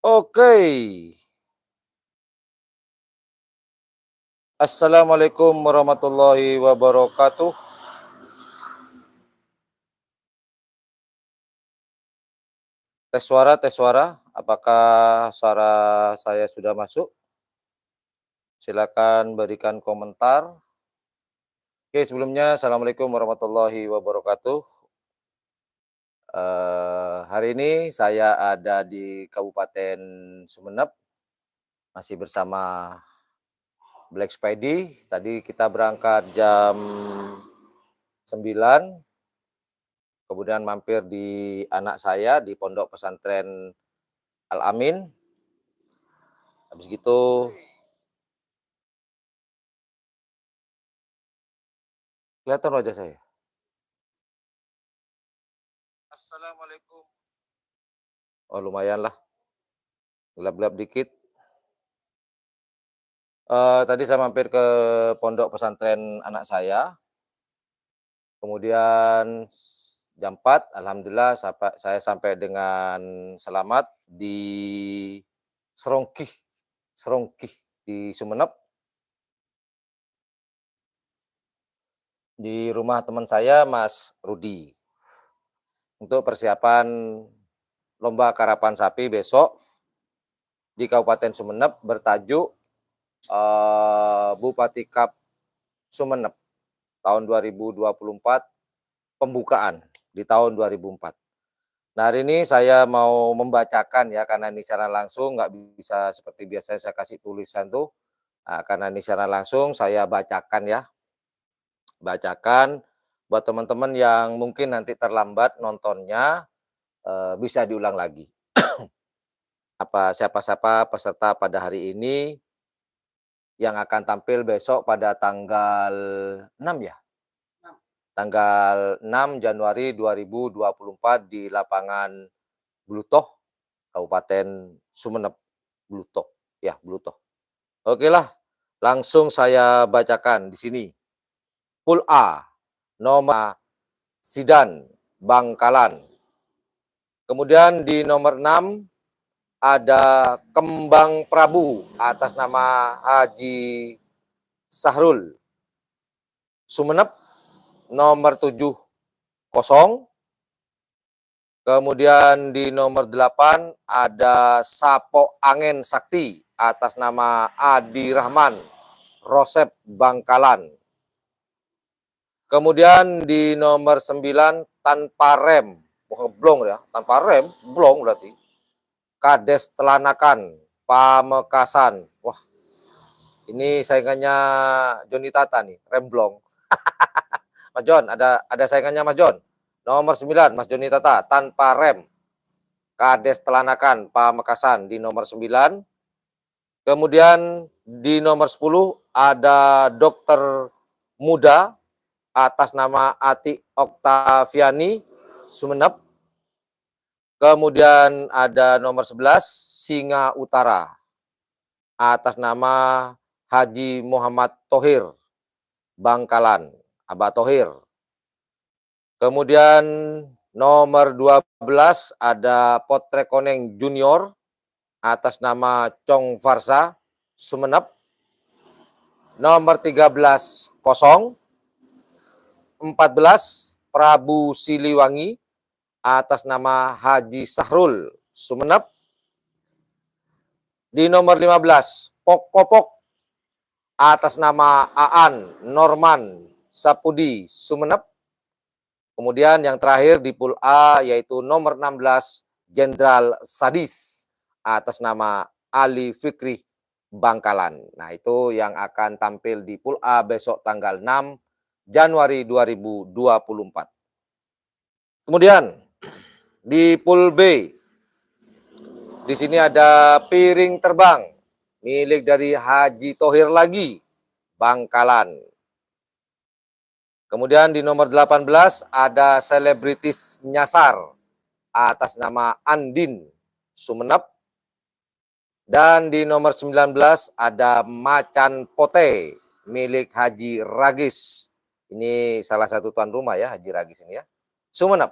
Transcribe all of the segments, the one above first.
Oke. Assalamualaikum warahmatullahi wabarakatuh. Tes suara tes suara. Apakah suara saya sudah masuk? Silakan berikan komentar. Oke, sebelumnya assalamualaikum warahmatullahi wabarakatuh. Hari ini saya ada di Kabupaten Sumeneb, masih bersama Black Spidey. Tadi kita berangkat jam 9, kemudian mampir di anak saya di Pondok Pesantren Al-Amin. Habis gitu kelihatan wajah saya? Assalamualaikum. Oh, lumayan lah, gelap-gelap dikit. Tadi saya mampir ke pondok pesantren anak saya, kemudian jam 4 alhamdulillah saya sampai dengan selamat di Serongkih Serongkih di Sumeneb, di rumah teman saya Mas Rudi, untuk persiapan lomba karapan sapi besok di Kabupaten Sumeneb bertajuk Bupati Cup Sumeneb tahun 2024, pembukaan di tahun 2004. Nah, hari ini saya mau membacakan ya, karena ini secara langsung, nggak bisa seperti biasa saya kasih tulisan tuh. Nah, karena ini secara langsung saya bacakan ya, bacakan buat teman-teman yang mungkin nanti terlambat nontonnya, bisa diulang lagi. Siapa-siapa peserta pada hari ini yang akan tampil besok pada tanggal 6 ya? Tanggal 6 Januari 2024 di lapangan Blutoh, Kabupaten Sumeneb. Blutoh, ya Blutoh. Oke lah, langsung saya bacakan di sini. Pool A, nomor Sidan, Bangkalan. Kemudian di nomor 6 ada Kembang Prabu atas nama Haji Sahrul, Sumeneb, nomor 7 kosong. Kemudian di nomor 8 ada Sapo Angin Sakti atas nama Adi Rahman, Rosep, Bangkalan. Kemudian di nomor 9 Tanpa Rem, blong ya, tanpa rem, blong berarti. Kades Telanakan, Pamekasan. Wah, ini saingannya Joni Tata nih, Remblong. Mas John, ada saingannya Mas John. Nomor 9, Mas Joni Tata, Tanpa Rem. Kades Telanakan, Pamekasan di nomor 9. Kemudian di nomor 10 ada Dokter Muda atas nama Ati Oktaviani, Sumeneb. Kemudian ada nomor 11 Singa Utara atas nama Haji Muhammad Thohir, Bangkalan, Abah Thohir. Kemudian nomor 12 ada Potrek Koneng Junior atas nama Chong Farsa, Sumeneb. Nomor 13 kosong. 14 Prabu Siliwangi atas nama Haji Sahrul, Sumeneb. Di nomor 15 Pok-Kopok atas nama Aan Norman Sapudi, Sumeneb. Kemudian yang terakhir di pool A yaitu nomor 16 Jenderal Sadis atas nama Ali Fikri, Bangkalan. Nah, itu yang akan tampil di pool A besok tanggal 6 Januari 2024. Kemudian di pool B, di sini ada Piring Terbang milik dari Haji Thohir lagi, Bangkalan. Kemudian di nomor 18 ada Selebritis Nyasar atas nama Andin, Sumeneb. Dan di nomor 19 ada Macan Pote milik Haji Ragis. Ini salah satu tuan rumah ya, Haji Ragis ini ya, Sumeneb.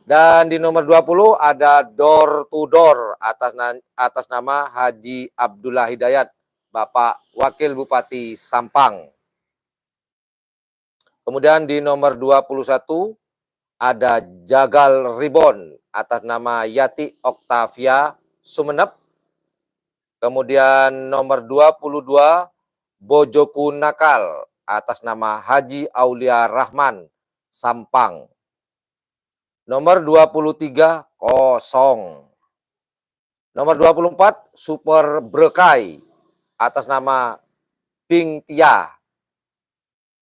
Dan di nomor 20 ada door to door atas nama Haji Abdullah Hidayat, Bapak Wakil Bupati Sampang. Kemudian di nomor 21 ada Jagal Ribon atas nama Yati Oktavia Sumenep. Kemudian nomor 22 Bojoku Nakal atas nama Haji Aulia Rahman Sampang. Nomor 23 kosong. Nomor 24 Super Brekai atas nama Bing Tia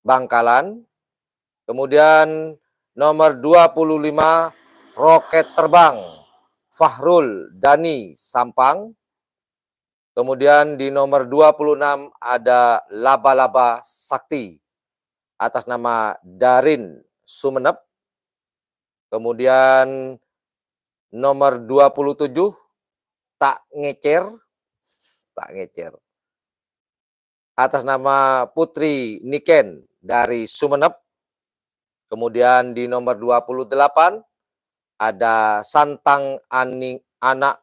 Bangkalan. Kemudian nomor 25 Roket Terbang Fahrul Dani Sampang. Kemudian di nomor 26 ada Laba-Laba Sakti atas nama Darin Sumenep. Kemudian nomor 27 Tak Ngecer atas nama Putri Niken dari Sumenep. Kemudian di nomor 28 ada Santang Anak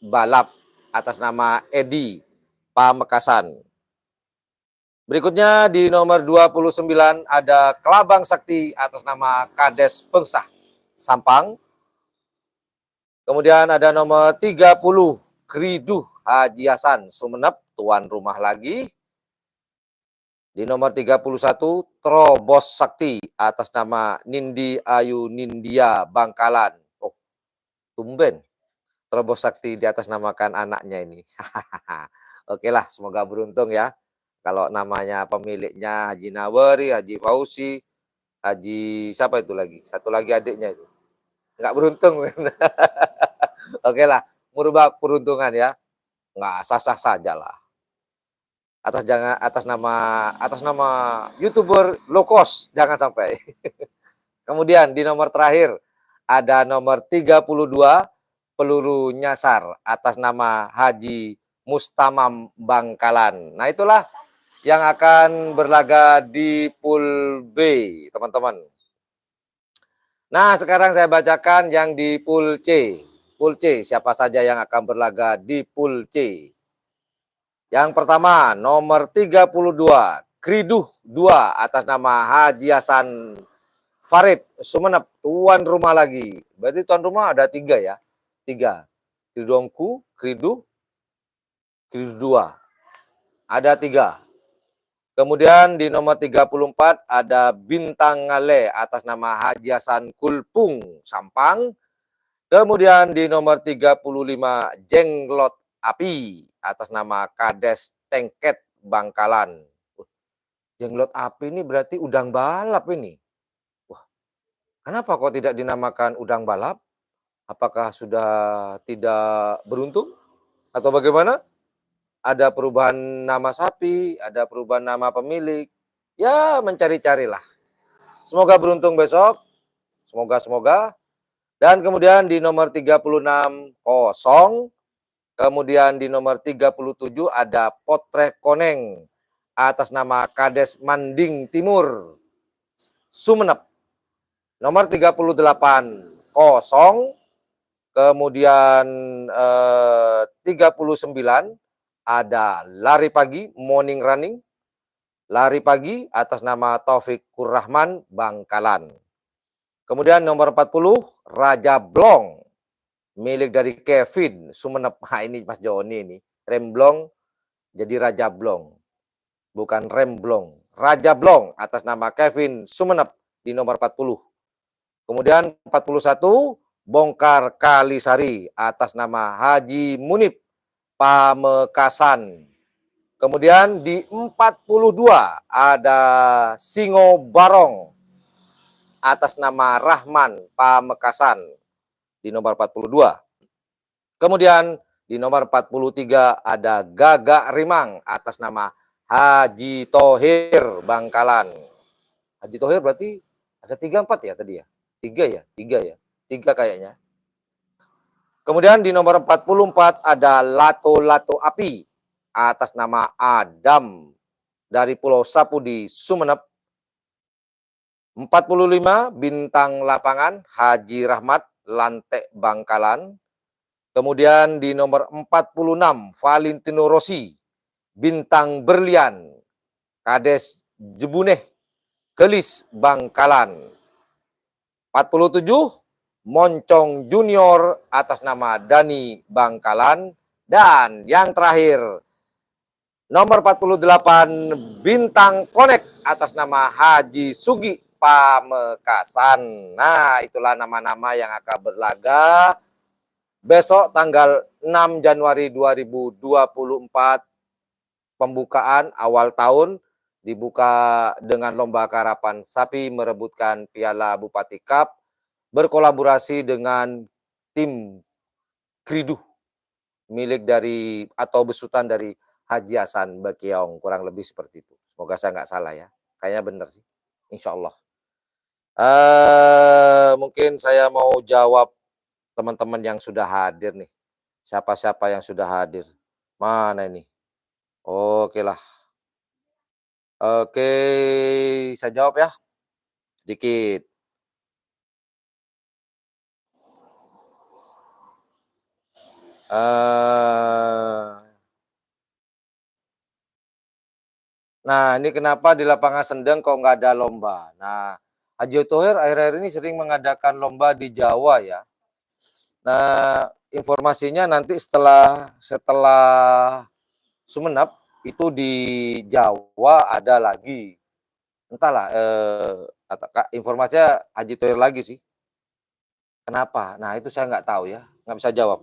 Balap atas nama Edi Pamekasan. Berikutnya di nomor 29 ada Kelabang Sakti atas nama Kades Pengsah Sampang. Kemudian ada nomor 30 Kriduh Haji Hasan Sumenep, tuan rumah lagi. Di nomor 31 Trobos Sakti atas nama Nindi Ayu Nindya Bangkalan. Oh, tumben Trobos Sakti di atas namakan anaknya ini. Oke lah, semoga beruntung ya. Kalau namanya pemiliknya Haji Nawari, Haji Fauzi, Haji siapa itu lagi? Satu lagi adiknya itu. Nggak beruntung. Oke lah, merubah peruntungan ya. Nggak sah-sah saja lah. Atas nama YouTuber low cost, jangan sampai. Kemudian di nomor terakhir ada nomor 32 peluru nyasar atas nama Haji Mustamam Bangkalan. Nah, itulah yang akan berlaga di pool B, teman-teman. Nah, sekarang saya bacakan yang di pool C. Pool C, siapa saja yang akan berlaga di pool C. Yang pertama, nomor 32, Kriduh 2 atas nama Haji Hasan Farid Sumenep, tuan rumah lagi. Berarti tuan rumah ada 3 ya. 3. Kridongku, Kriduh 2. Ada 3. Kemudian di nomor 34 ada Bintang Ngale atas nama Haji Hasan Kulpung Sampang. Kemudian di nomor 35 Jenglot Api atas nama Kades Tengket Bangkalan. Jenglot Api ini berarti udang balap ini. Wah, kenapa kok tidak dinamakan udang balap? Apakah sudah tidak beruntung? Atau bagaimana? Ada perubahan nama sapi, ada perubahan nama pemilik. Ya, mencari-carilah. Semoga beruntung besok. Semoga. Dan kemudian di nomor 36 kosong. Kemudian di nomor 37 ada Potrek Koneng atas nama Kades Manding Timur Sumenep. Nomor 38 kosong. Kemudian 39 ada Lari Pagi Morning Running. Lari Pagi atas nama Taufik Kurrahman Bangkalan. Kemudian nomor 40 Raja Blong milik dari Kevin Sumenep. Nah, ini Mas Joni ini. Remblong jadi Raja Blong. Bukan Remblong. Raja Blong atas nama Kevin Sumenep di nomor 40. Kemudian 41 Bongkar Kalisari atas nama Haji Munib Pamekasan. Kemudian di 42 ada Singo Barong atas nama Rahman Pamekasan di nomor 42. Kemudian di nomor 43 ada Gagak Rimang atas nama Haji Tohir Bangkalan. Haji Tohir berarti ada 3-4 ya tadi ya? 3 ya? 3 kayaknya. Kemudian di nomor 44 ada Lato-Lato Api atas nama Adam dari Pulau Sapudi Sumenep. 45 bintang lapangan Haji Rahmat Lantek Bangkalan. Kemudian di nomor 46 Valentino Rossi bintang berlian Kades Jebuneh Kelis Bangkalan. 47 Moncong Junior atas nama Dani Bangkalan. Dan yang terakhir nomor 48 Bintang Connect atas nama Haji Sugi Pamekasan. Nah, itulah nama-nama yang akan berlaga besok tanggal 6 Januari 2024. Pembukaan awal tahun dibuka dengan lomba karapan sapi merebutkan Piala Bupati Cup berkolaborasi dengan tim Kridu milik dari atau besutan dari Haji Hasan Bakiong, kurang lebih seperti itu. Semoga saya nggak salah ya. Kayaknya benar sih. Insya Allah. Mungkin saya mau jawab teman-teman yang sudah hadir nih. Siapa-siapa yang sudah hadir? Mana ini? Oke lah. Oke, saya jawab ya. Dikit. Nah, ini kenapa di lapangan Sendeng kok nggak ada lomba? Nah, Haji Thohir akhir-akhir ini sering mengadakan lomba di Jawa ya. Nah, informasinya nanti setelah Sumenep itu di Jawa ada lagi. Entahlah, informasinya Haji Thohir lagi sih. Kenapa? Nah, itu saya nggak tahu ya, nggak bisa jawab.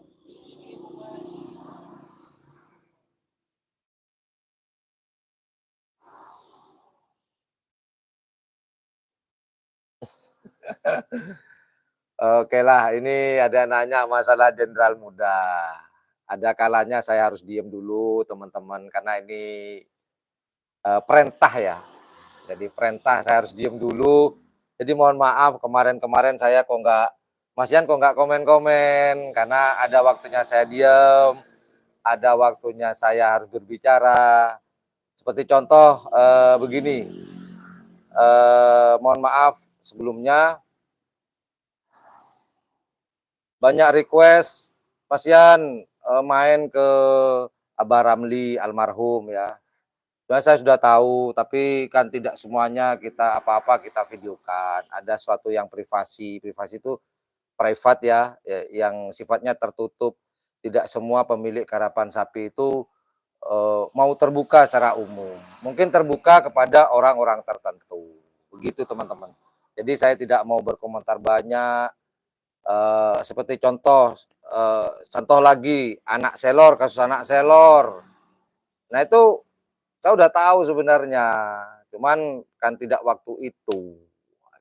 Oke lah, ini ada nanya masalah Jenderal Muda. Ada kalanya saya harus diem dulu teman-teman, karena ini perintah ya. Jadi perintah saya harus diem dulu. Jadi mohon maaf kemarin-kemarin saya kok nggak komen-komen, karena ada waktunya saya diem, ada waktunya saya harus berbicara. Seperti contoh begini, mohon maaf sebelumnya, banyak request pasien main ke Abah Ramli almarhum ya. Saya sudah tahu, tapi kan tidak semuanya kita apa-apa kita videokan. Ada suatu yang privasi itu private ya, yang sifatnya tertutup. Tidak semua pemilik karapan sapi itu mau terbuka secara umum. Mungkin terbuka kepada orang-orang tertentu. Begitu teman-teman. Jadi saya tidak mau berkomentar banyak. Seperti contoh lagi kasus anak selor. Nah itu saya udah tahu sebenarnya, cuman kan tidak waktu itu.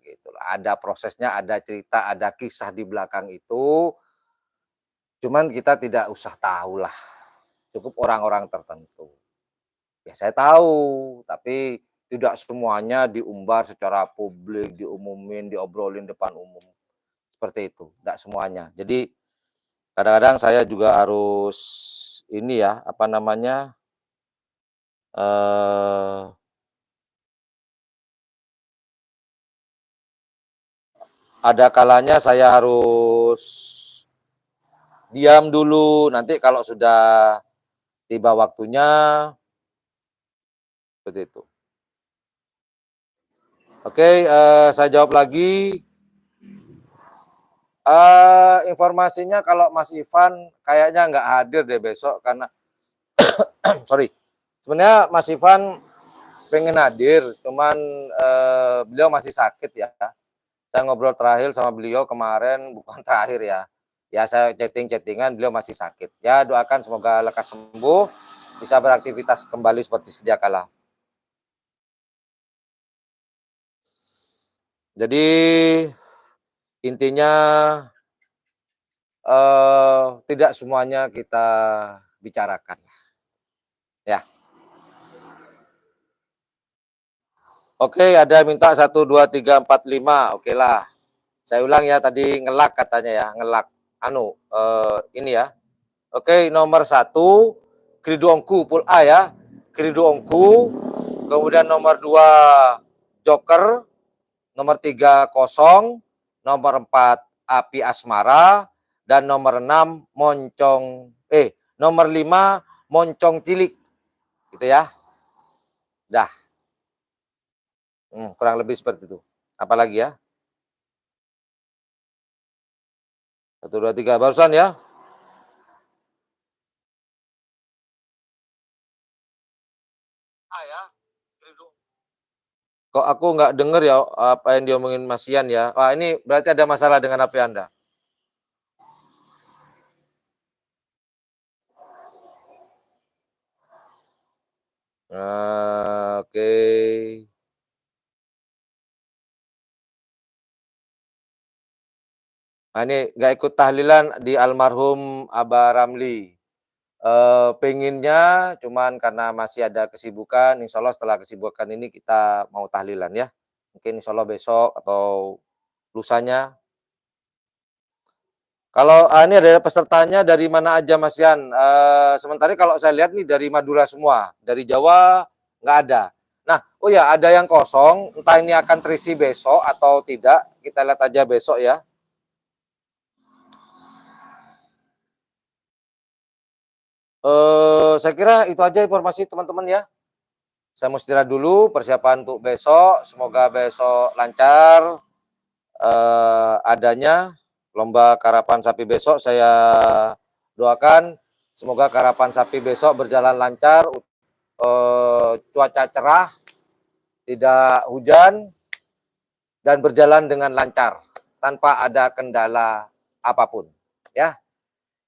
Gitu. Ada prosesnya, ada cerita, ada kisah di belakang itu. Cuman kita tidak usah tahu lah, cukup orang-orang tertentu. Ya saya tahu, tapi tidak semuanya diumbar secara publik, diumumin, diobrolin depan umum. Seperti itu, tidak semuanya. Jadi kadang-kadang saya juga harus ini ya, apa namanya, ada kalanya saya harus diam dulu, nanti kalau sudah tiba waktunya, seperti itu. Oke, saya jawab lagi. Informasinya kalau Mas Ivan kayaknya nggak hadir deh besok, karena sorry, sebenarnya Mas Ivan pengen hadir, cuman beliau masih sakit ya. Saya ngobrol terakhir sama beliau kemarin, bukan terakhir ya. Ya saya chattingan, beliau masih sakit. Ya doakan semoga lekas sembuh, bisa beraktivitas kembali seperti sedia kala. Jadi intinya tidak semuanya kita bicarakan. Ya. Oke, ada minta 1, 2, 3, 4, 5. Oke lah. Saya ulang ya, tadi ngelak katanya ya, ngelak. Ini ya. Oke, nomor 1, Kridu Ongku, pool A ya. Kridu Ongku. Kemudian nomor 2, Joker. nomor 3 kosong, nomor 4 api asmara, dan nomor 6 nomor 5 moncong cilik. Gitu ya. Dah. Kurang lebih seperti itu. Apalagi ya? 1, 2, 3 barusan ya. Ya. Kok aku nggak denger ya apa yang diomongin Mas Ian ya. Wah, ini berarti ada masalah dengan HP Anda. Oke. Nah, ini nggak ikut tahlilan di almarhum Abah Ramli. Pengennya cuman karena masih ada kesibukan, insya Allah setelah kesibukan ini kita mau tahlilan ya. Mungkin insya Allah besok atau lusanya. Kalau ini ada pesertanya dari mana aja Mas Yan? Sementara kalau saya lihat nih dari Madura semua, dari Jawa nggak ada. Nah, oh ya ada yang kosong, entah ini akan terisi besok atau tidak, kita lihat aja besok ya. Saya kira itu aja informasi teman-teman ya. Saya mau istirahat dulu, persiapan untuk besok. Semoga besok lancar adanya lomba karapan sapi besok. Saya doakan semoga karapan sapi besok berjalan lancar, cuaca cerah, tidak hujan, dan berjalan dengan lancar tanpa ada kendala apapun. Ya,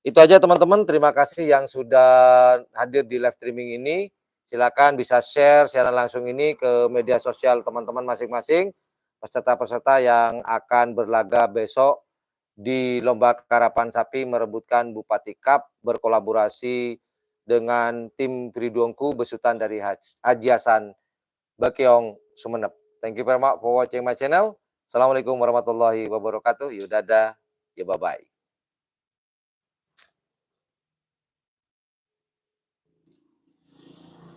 itu aja teman-teman. Terima kasih yang sudah hadir di live streaming ini. Silakan bisa share siaran langsung ini ke media sosial teman-teman masing-masing. Peserta-peserta yang akan berlaga besok di lomba karapan sapi merebutkan Bupati Cup berkolaborasi dengan tim Bridongku besutan dari Haji Hasan Bakeong Sumeneb. Thank you very much for watching my channel. Assalamualaikum warahmatullahi wabarakatuh. Yuk dadah. Ya bye-bye.